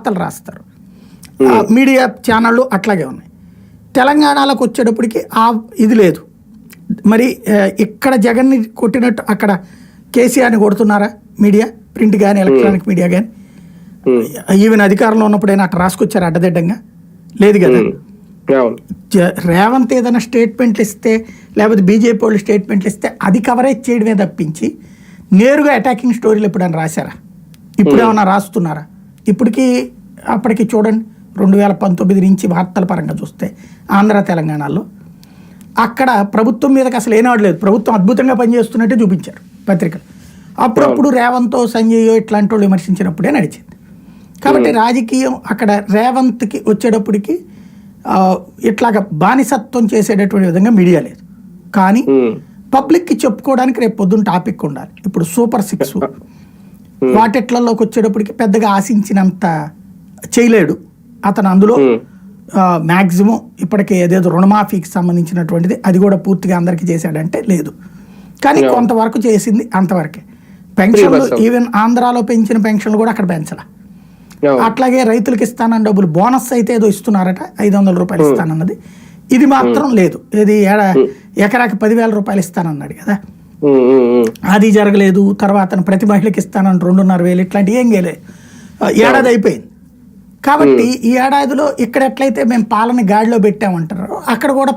వార్తలు రాస్తారు. మీడియా ఛానళ్ళు అట్లాగే ఉన్నాయి. తెలంగాణలోకి వచ్చేటప్పటికి ఇది లేదు. మరి ఇక్కడ జగన్ని కొట్టినట్టు అక్కడ కేసీఆర్ని కొడుతున్నారా మీడియా, ప్రింట్ కానీ ఎలక్ట్రానిక్ మీడియా కానీ? ఈవెన్ అధికారంలో ఉన్నప్పుడైనా అట్లా రాసుకొచ్చారు అడ్డదిడ్డంగా? లేదు కదా. రేవంత్ ఏదైనా స్టేట్మెంట్లు ఇస్తే లేకపోతే బీజేపీ వాళ్ళు స్టేట్మెంట్లు ఇస్తే అది కవరేజ్ చేయడమే తప్పించి నేరుగా అటాకింగ్ స్టోరీలు ఎప్పుడైనా రాశారా? ఇప్పుడేమన్నా రాస్తున్నారా? ఇప్పటికీ అప్పటికి చూడండి 2019 నుంచి వార్తల పరంగా చూస్తే ఆంధ్ర తెలంగాణలో అక్కడ ప్రభుత్వం మీదకి అసలు ఏనాడు లేదు. ప్రభుత్వం అద్భుతంగా పనిచేస్తున్నట్టే చూపించారు పత్రికలు. అప్పుడప్పుడు రేవంత్ సంజయ్ ఇట్లాంటి వాళ్ళు విమర్శించినప్పుడే నడిచింది. కాబట్టి రాజకీయం అక్కడ రేవంత్కి వచ్చేటప్పటికి ఇట్లాగ బానిసత్వం చేసేటటువంటి విధంగా మీడియా లేదు. కానీ పబ్లిక్కి చెప్పుకోవడానికి రేపు పొద్దున్న టాపిక్ ఉండాలి. ఇప్పుడు సూపర్ 6 వాటిట్లలోకి వచ్చేటప్పటికి పెద్దగా ఆశించినంత చేయలేడు అతను. అందులో మ్యాక్సిమం ఇప్పటికే ఏదేదో రుణమాఫీకి సంబంధించినటువంటిది అది కూడా పూర్తిగా అందరికీ చేశాడంటే లేదు. కానీ కొంతవరకు చేసింది అంతవరకే. పెన్షన్లు ఈవెన్ ఆంధ్రాలో పెంచిన పెన్షన్లు కూడా అక్కడ పెంచాల. అట్లాగే రైతులకు ఇస్తానన్న డబ్బులు బోనస్ అయితే ఏదో ఇస్తున్నారట, 500 రూపాయలు ఇస్తానన్నది. ఇది మాత్రం లేదు. ఇది ఎకరాకి 10,000 రూపాయలు ఇస్తానన్నాడు కదా, అది జరగలేదు. తర్వాత ప్రతి మహిళకి ఇస్తానని 2,500 ఇట్లాంటివి ఏం చేయలేదు. ఏడాది అయిపోయింది. కాబట్టి ఈ ఏడాదిలో ఇక్కడ ఎట్లయితే మేము పాలన గాడిలో పెట్టామంటారో అక్కడ కూడా